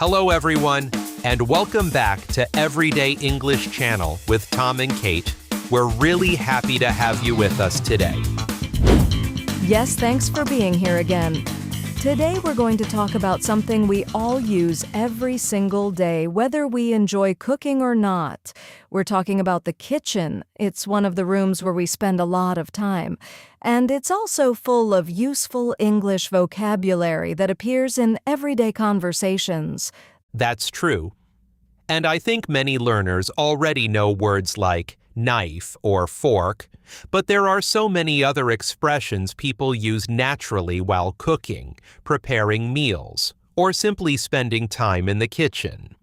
Hello, everyone, and welcome back to Everyday English Channel with Tom and Kate. We're really happy to have you with us today. Yes, thanks for being here again. Today we're going to talk about something we all use every single day, whether we enjoy cooking or not. We're talking about the kitchen. It's one of the rooms where we spend a lot of time. And it's also full of useful English vocabulary that appears in everyday conversations. That's true. And I think many learners already know words like knife or fork, but there are so many other expressions people use naturally while cooking, preparing meals, or simply spending time in the kitchen.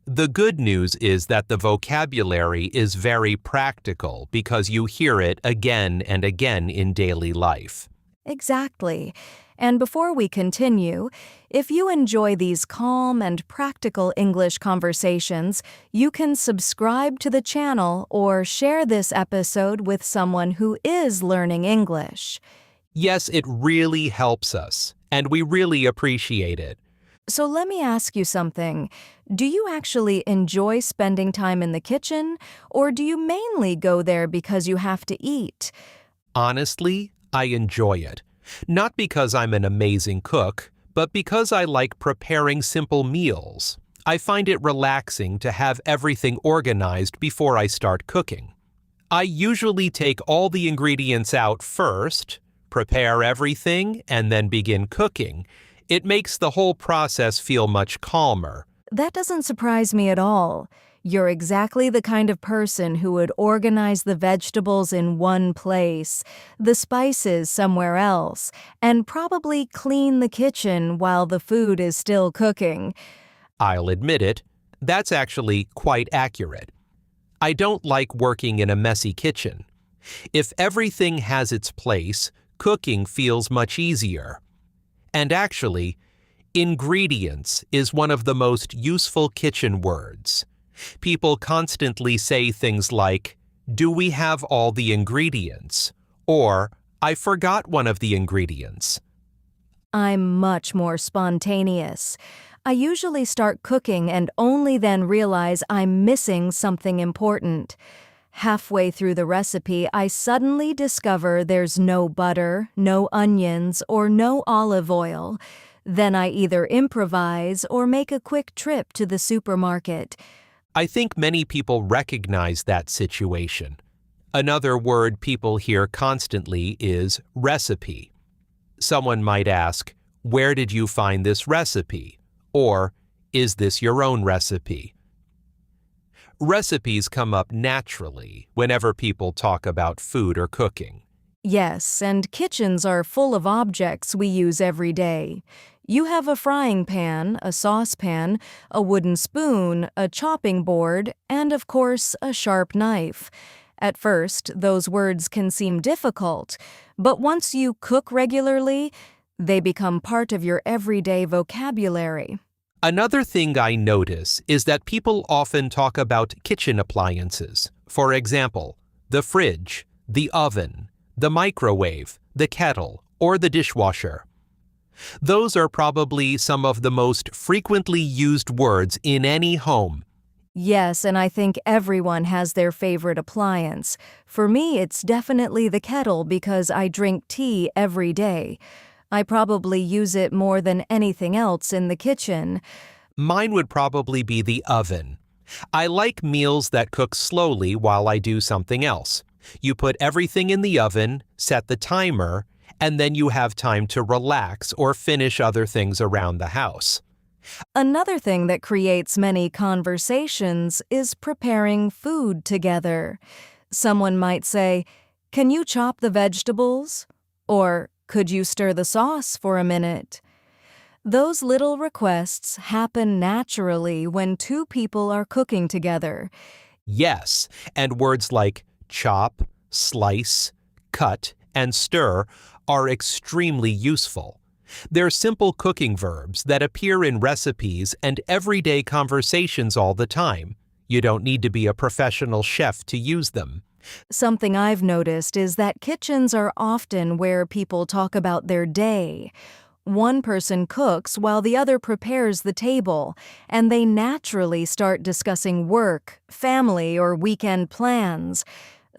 The good news is that the vocabulary is very practical because you hear it again and again in daily life. Exactly. And before we continue, if you enjoy these calm and practical English conversations, you can subscribe to the channel or share this episode with someone who is learning English. Yes, it really helps us, and we really appreciate it. So let me ask you something. Do you actually enjoy spending time in the kitchen, or do you mainly go there because you have to eat? Honestly, I enjoy it. Not because I'm an amazing cook, but because I like preparing simple meals. I find it relaxing to have everything organized before I start cooking. I usually take all the ingredients out first, prepare everything, and then begin cooking. It makes the whole process feel much calmer. That doesn't surprise me at all. You're exactly the kind of person who would organize the vegetables in one place, the spices somewhere else, and probably clean the kitchen while the food is still cooking. I'll admit it, that's actually quite accurate. I don't like working in a messy kitchen. If everything has its place, cooking feels much easier. And actually, ingredients is one of the most useful kitchen words. People constantly say things like, "Do we have all the ingredients?" Or, "I forgot one of the ingredients." I'm much more spontaneous. I usually start cooking and only then realize I'm missing something important. Halfway through the recipe, I suddenly discover there's no butter, no onions, or no olive oil. Then I either improvise or make a quick trip to the supermarket. I think many people recognize that situation. Another word people hear constantly is recipe. Someone might ask, "Where did you find this recipe?" Or, "Is this your own recipe?" Recipes come up naturally whenever people talk about food or cooking. Yes, and kitchens are full of objects we use every day. You have a frying pan, a saucepan, a wooden spoon, a chopping board, and of course, a sharp knife. At first, those words can seem difficult, but once you cook regularly, they become part of your everyday vocabulary. Another thing I notice is that people often talk about kitchen appliances. For example, the fridge, the oven, the microwave, the kettle, or the dishwasher. Those are probably some of the most frequently used words in any home. Yes, and I think everyone has their favorite appliance. For me, it's definitely the kettle because I drink tea every day. I probably use it more than anything else in the kitchen. Mine would probably be the oven. I like meals that cook slowly while I do something else. You put everything in the oven, set the timer, and then you have time to relax or finish other things around the house. Another thing that creates many conversations is preparing food together. Someone might say, "Can you chop the vegetables?" Or, "Could you stir the sauce for a minute?" Those little requests happen naturally when two people are cooking together. Yes, and words like chop, slice, cut, and stir are extremely useful. They're simple cooking verbs that appear in recipes and everyday conversations all the time. You don't need to be a professional chef to use them. Something I've noticed is that kitchens are often where people talk about their day. One person cooks while the other prepares the table, and they naturally start discussing work, family, or weekend plans.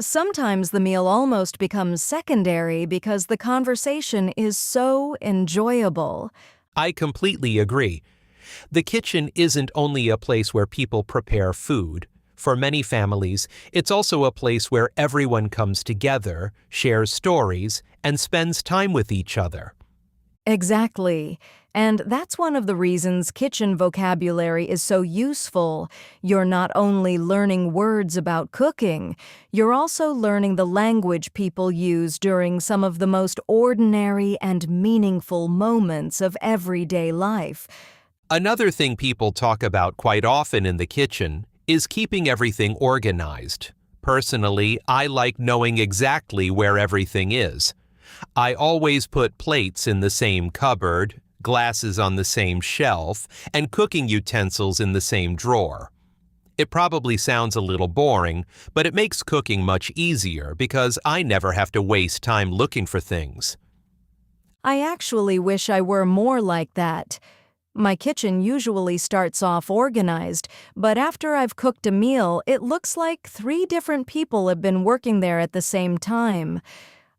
Sometimes the meal almost becomes secondary because the conversation is so enjoyable. I completely agree. The kitchen isn't only a place where people prepare food. For many families, it's also a place where everyone comes together, shares stories, and spends time with each other. Exactly. And that's one of the reasons kitchen vocabulary is so useful. You're not only learning words about cooking, you're also learning the language people use during some of the most ordinary and meaningful moments of everyday life. Another thing people talk about quite often in the kitchen is keeping everything organized. Personally, I like knowing exactly where everything is. I always put plates in the same cupboard, glasses on the same shelf, and cooking utensils in the same drawer. It probably sounds a little boring, but it makes cooking much easier because I never have to waste time looking for things. I actually wish I were more like that. My kitchen usually starts off organized, but after I've cooked a meal, it looks like 3 different people have been working there at the same time.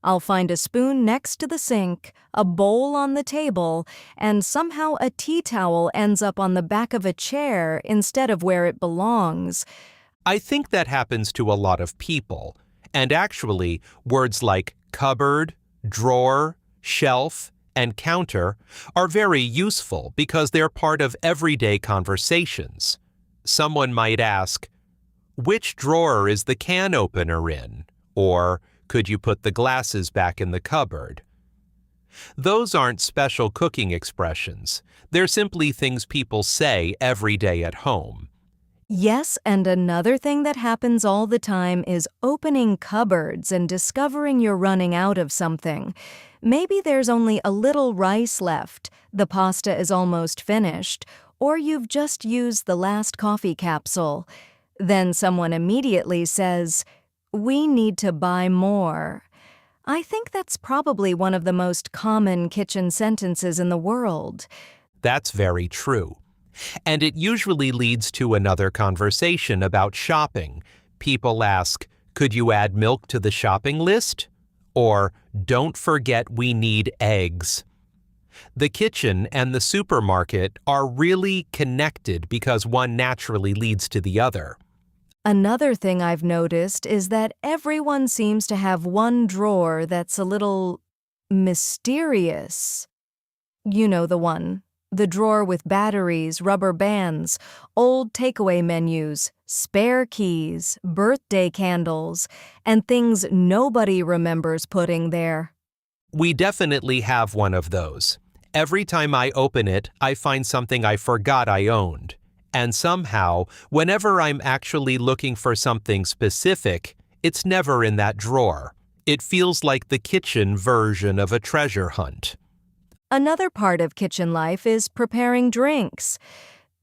I'll find a spoon next to the sink, a bowl on the table, and somehow a tea towel ends up on the back of a chair instead of where it belongs. I think that happens to a lot of people, and actually, words like cupboard, drawer, shelf, and counter are very useful because they're part of everyday conversations. Someone might ask, "Which drawer is the can opener in?" Or, "Could you put the glasses back in the cupboard?" Those aren't special cooking expressions. They're simply things people say every day at home. Yes, and another thing that happens all the time is opening cupboards and discovering you're running out of something. Maybe there's only a little rice left, the pasta is almost finished, or you've just used the last coffee capsule. Then someone immediately says, "We need to buy more." I think that's probably one of the most common kitchen sentences in the world. That's very true. And it usually leads to another conversation about shopping. People ask, "Could you add milk to the shopping list?" Or, "Don't forget we need eggs." The kitchen and the supermarket are really connected because one naturally leads to the other. Another thing I've noticed is that everyone seems to have one drawer that's a little mysterious. You know the one. The drawer with batteries, rubber bands, old takeaway menus, spare keys, birthday candles, and things nobody remembers putting there. We definitely have one of those. Every time I open it, I find something I forgot I owned. And somehow, whenever I'm actually looking for something specific, it's never in that drawer. It feels like the kitchen version of a treasure hunt. Another part of kitchen life is preparing drinks.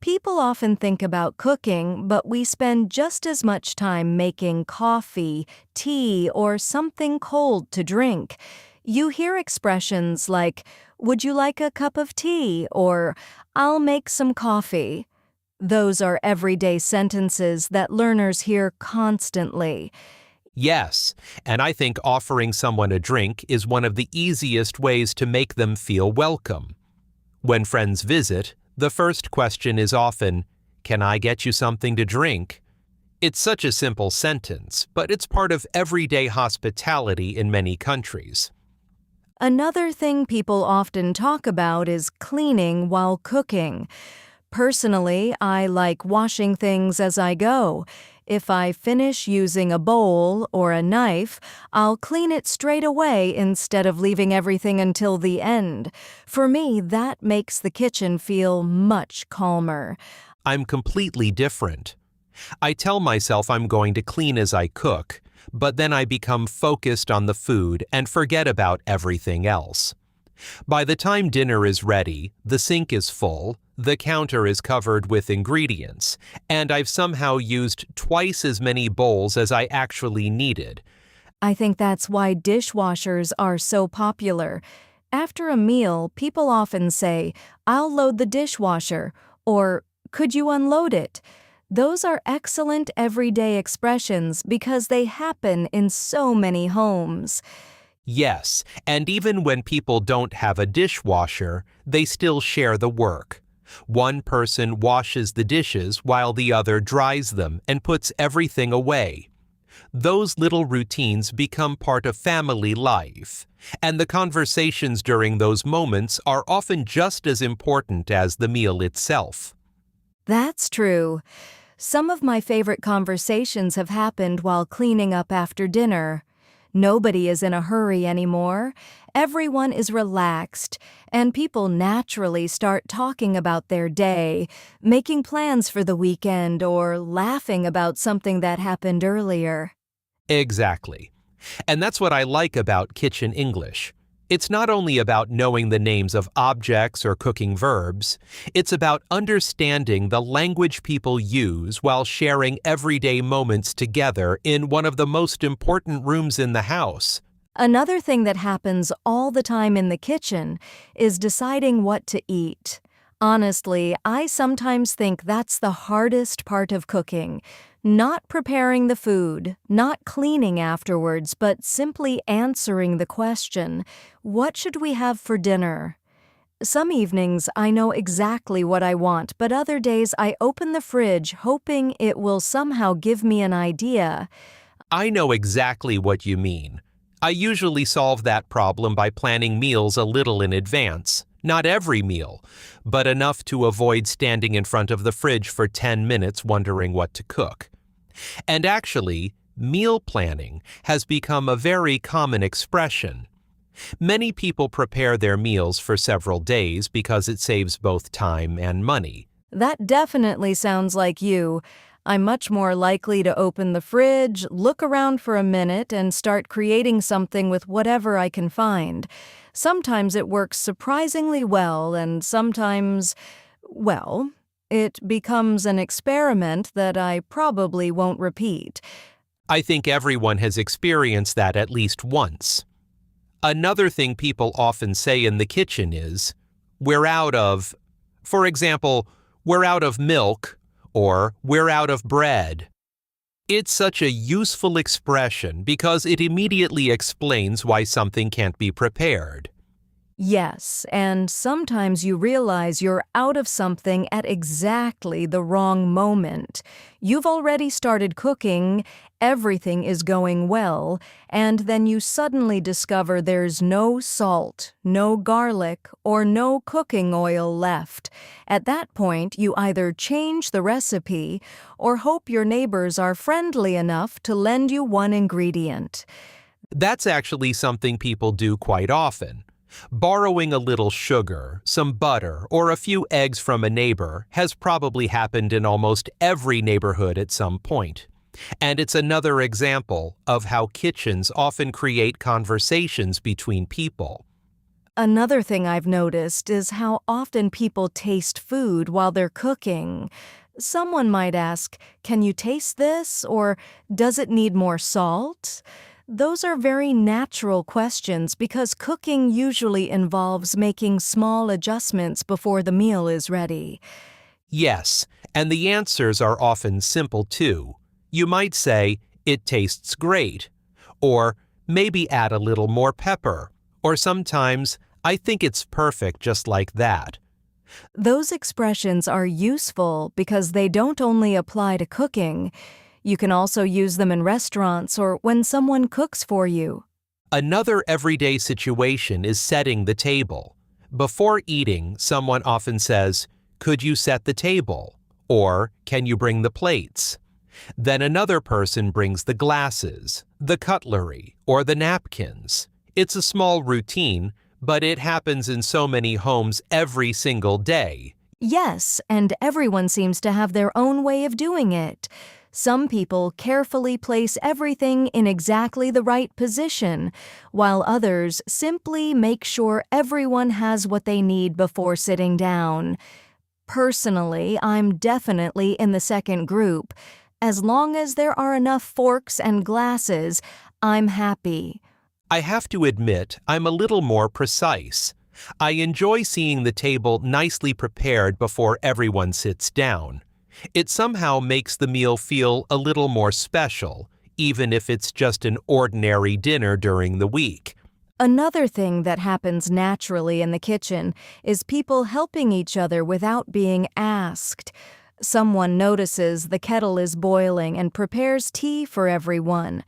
People often think about cooking, but we spend just as much time making coffee, tea, or something cold to drink. You hear expressions like, "Would you like a cup of tea?" or "I'll make some coffee." Those are everyday sentences that learners hear constantly. Yes, and I think offering someone a drink is one of the easiest ways to make them feel welcome. When friends visit, the first question is often, "Can I get you something to drink?" It's such a simple sentence, but it's part of everyday hospitality in many countries. Another thing people often talk about is cleaning while cooking. Personally, I like washing things as I go. If I finish using a bowl or a knife, I'll clean it straight away instead of leaving everything until the end. For me, that makes the kitchen feel much calmer. I'm completely different. I tell myself I'm going to clean as I cook, but then I become focused on the food and forget about everything else. By the time dinner is ready, the sink is full, the counter is covered with ingredients, and I've somehow used twice as many bowls as I actually needed. I think that's why dishwashers are so popular. After a meal, people often say, "I'll load the dishwasher," or "Could you unload it?" Those are excellent everyday expressions because they happen in so many homes. Yes, and even when people don't have a dishwasher, they still share the work. One person washes the dishes while the other dries them and puts everything away. Those little routines become part of family life, and the conversations during those moments are often just as important as the meal itself. That's true. Some of my favorite conversations have happened while cleaning up after dinner. Nobody is in a hurry anymore. Everyone is relaxed, and people naturally start talking about their day, making plans for the weekend, or laughing about something that happened earlier. Exactly. And that's what I like about kitchen English. It's not only about knowing the names of objects or cooking verbs, it's about understanding the language people use while sharing everyday moments together in one of the most important rooms in the house. Another thing that happens all the time in the kitchen is deciding what to eat. Honestly, I sometimes think that's the hardest part of cooking. Not preparing the food, not cleaning afterwards, but simply answering the question, "What should we have for dinner?" Some evenings I know exactly what I want, but other days I open the fridge hoping it will somehow give me an idea. I know exactly what you mean. I usually solve that problem by planning meals a little in advance. Not every meal, but enough to avoid standing in front of the fridge for 10 minutes wondering what to cook. And actually, meal planning has become a very common expression. Many people prepare their meals for several days because it saves both time and money. That definitely sounds like you. I'm much more likely to open the fridge, look around for a minute, and start creating something with whatever I can find. Sometimes it works surprisingly well, and sometimes, well, it becomes an experiment that I probably won't repeat. I think everyone has experienced that at least once. Another thing people often say in the kitchen is, "We're out of," for example, "we're out of milk," or "we're out of bread." It's such a useful expression because it immediately explains why something can't be prepared. Yes, and sometimes you realize you're out of something at exactly the wrong moment. You've already started cooking, everything is going well, and then you suddenly discover there's no salt, no garlic, or no cooking oil left. At that point, you either change the recipe or hope your neighbors are friendly enough to lend you one ingredient. That's actually something people do quite often. Borrowing a little sugar, some butter, or a few eggs from a neighbor has probably happened in almost every neighborhood at some point. And it's another example of how kitchens often create conversations between people. Another thing I've noticed is how often people taste food while they're cooking. Someone might ask, "Can you taste this?" or "Does it need more salt?" Those are very natural questions because cooking usually involves making small adjustments before the meal is ready. Yes, and the answers are often simple too. You might say, "It tastes great," or "Maybe add a little more pepper," or sometimes, "I think it's perfect just like that." Those expressions are useful because they don't only apply to cooking. You can also use them in restaurants or when someone cooks for you. Another everyday situation is setting the table. Before eating, someone often says, "Could you set the table?" or "Can you bring the plates?" Then another person brings the glasses, the cutlery, or the napkins. It's a small routine, but it happens in so many homes every single day. Yes, and everyone seems to have their own way of doing it. Some people carefully place everything in exactly the right position, while others simply make sure everyone has what they need before sitting down. Personally, I'm definitely in the second group. As long as there are enough forks and glasses, I'm happy. I have to admit, I'm a little more precise. I enjoy seeing the table nicely prepared before everyone sits down. It somehow makes the meal feel a little more special, even if it's just an ordinary dinner during the week. Another thing that happens naturally in the kitchen is people helping each other without being asked. Someone notices the kettle is boiling and prepares tea for everyone.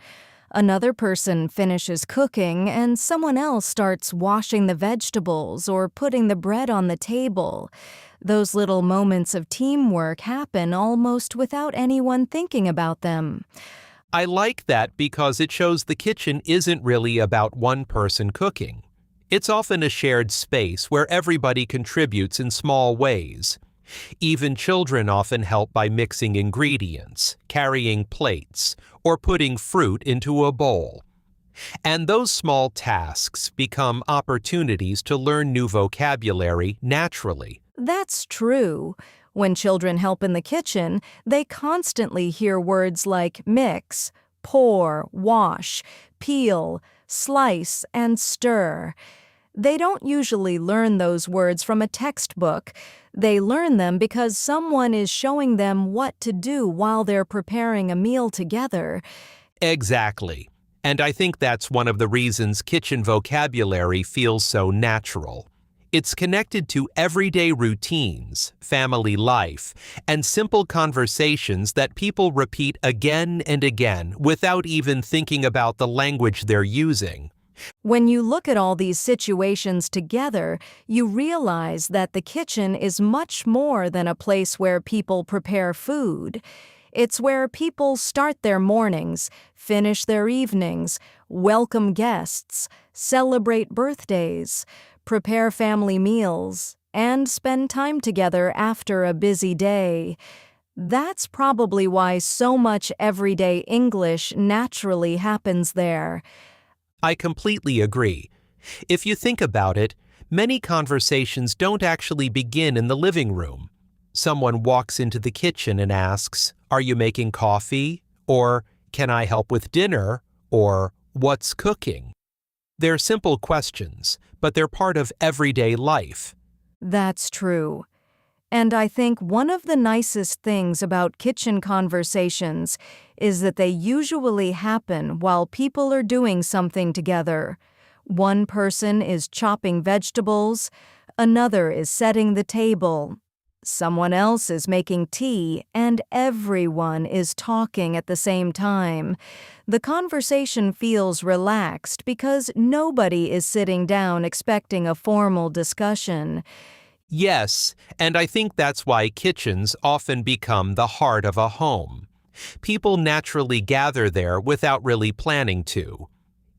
Another person finishes cooking and someone else starts washing the vegetables or putting the bread on the table. Those little moments of teamwork happen almost without anyone thinking about them. I like that because it shows the kitchen isn't really about one person cooking. It's often a shared space where everybody contributes in small ways. Even children often help by mixing ingredients, carrying plates, or putting fruit into a bowl. And those small tasks become opportunities to learn new vocabulary naturally. That's true. When children help in the kitchen, they constantly hear words like mix, pour, wash, peel, slice, and stir. They don't usually learn those words from a textbook. They learn them because someone is showing them what to do while they're preparing a meal together. Exactly. And I think that's one of the reasons kitchen vocabulary feels so natural. It's connected to everyday routines, family life, and simple conversations that people repeat again and again without even thinking about the language they're using. When you look at all these situations together, you realize that the kitchen is much more than a place where people prepare food. It's where people start their mornings, finish their evenings, welcome guests, celebrate birthdays, prepare family meals, and spend time together after a busy day. That's probably why so much everyday English naturally happens there. I completely agree. If you think about it, many conversations don't actually begin in the living room. Someone walks into the kitchen and asks, "Are you making coffee?" Or, "Can I help with dinner?" Or, "What's cooking?" They're simple questions, but they're part of everyday life. That's true. And I think one of the nicest things about kitchen conversations is that they usually happen while people are doing something together. One person is chopping vegetables, another is setting the table, someone else is making tea, and everyone is talking at the same time. The conversation feels relaxed because nobody is sitting down expecting a formal discussion. Yes, and I think that's why kitchens often become the heart of a home. People naturally gather there without really planning to.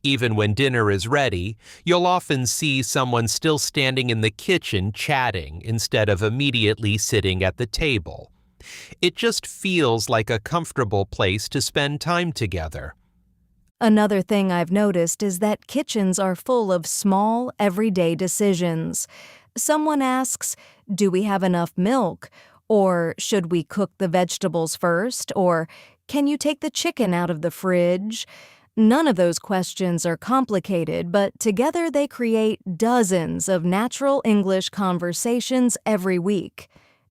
Even when dinner is ready, you'll often see someone still standing in the kitchen chatting instead of immediately sitting at the table. It just feels like a comfortable place to spend time together. Another thing I've noticed is that kitchens are full of small, everyday decisions. Someone asks, "Do we have enough milk?" Or, "Should we cook the vegetables first?" Or, "Can you take the chicken out of the fridge?" None of those questions are complicated, but together they create dozens of natural English conversations every week.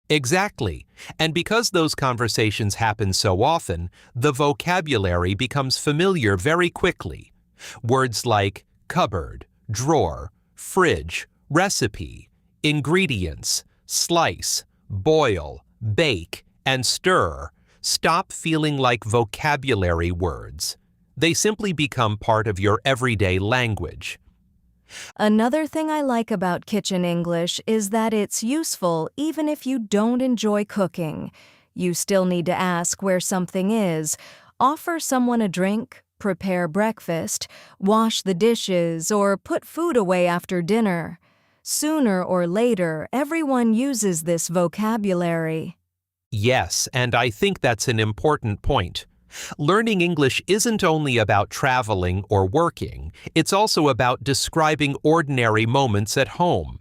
Exactly. And because those conversations happen so often, the vocabulary becomes familiar very quickly. Words like cupboard, drawer, fridge, recipe, ingredients, slice, boil, bake, and stir stop feeling like vocabulary words. They simply become part of your everyday language. Another thing I like about kitchen English is that it's useful even if you don't enjoy cooking. You still need to ask where something is, offer someone a drink, prepare breakfast, wash the dishes, or put food away after dinner. Sooner or later, everyone uses this vocabulary. Yes, and I think that's an important point. Learning English isn't only about traveling or working, it's also about describing ordinary moments at home.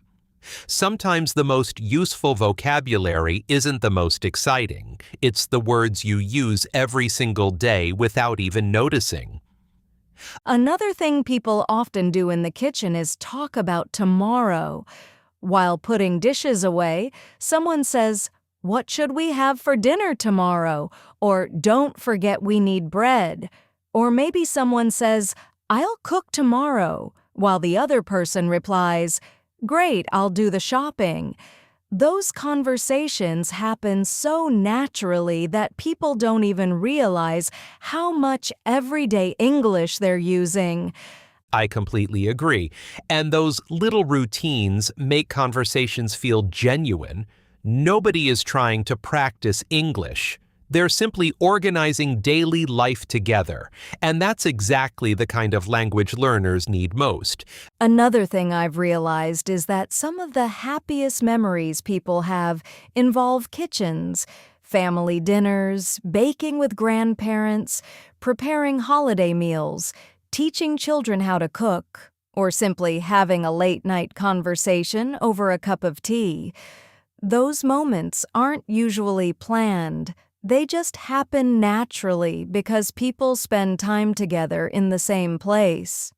Sometimes the most useful vocabulary isn't the most exciting. It's the words you use every single day without even noticing. Another thing people often do in the kitchen is talk about tomorrow. While putting dishes away, someone says, "What should we have for dinner tomorrow?" Or, "Don't forget we need bread." Or maybe someone says, "I'll cook tomorrow," while the other person replies, "Great, I'll do the shopping." Those conversations happen so naturally that people don't even realize how much everyday English they're using. I completely agree. And those little routines make conversations feel genuine. Nobody is trying to practice English. They're simply organizing daily life together. And that's exactly the kind of language learners need most. Another thing I've realized is that some of the happiest memories people have involve kitchens, family dinners, baking with grandparents, preparing holiday meals, teaching children how to cook, or simply having a late-night conversation over a cup of tea. Those moments aren't usually planned. They just happen naturally because people spend time together in the same place.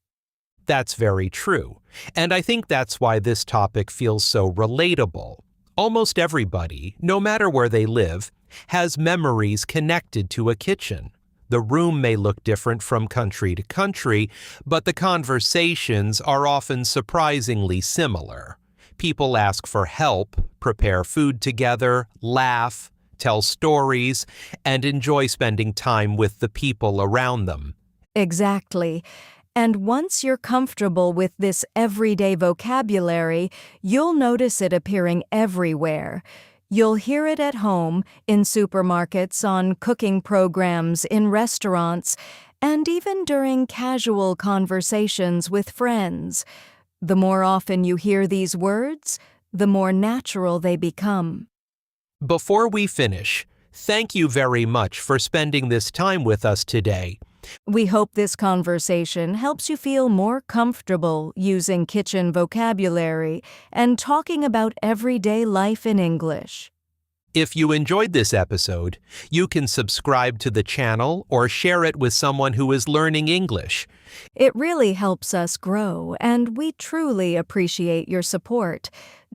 That's very true. And I think that's why this topic feels so relatable. Almost everybody, no matter where they live, has memories connected to a kitchen. The room may look different from country to country, but the conversations are often surprisingly similar. People ask for help, prepare food together, laugh, tell stories, and enjoy spending time with the people around them. Exactly. And once you're comfortable with this everyday vocabulary, you'll notice it appearing everywhere. You'll hear it at home, in supermarkets, on cooking programs, in restaurants, and even during casual conversations with friends. The more often you hear these words, the more natural they become. Before we finish, thank you very much for spending this time with us today. We hope this conversation helps you feel more comfortable using kitchen vocabulary and talking about everyday life in English. If you enjoyed this episode, you can subscribe to the channel or share it with someone who is learning English. It really helps us grow, and we truly appreciate your support.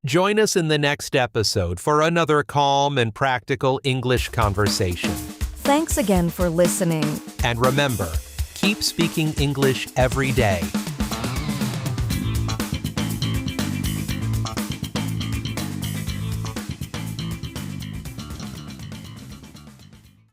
Join us in the next episode for another calm and practical English conversation. Thanks again for listening. And remember, keep speaking English every day.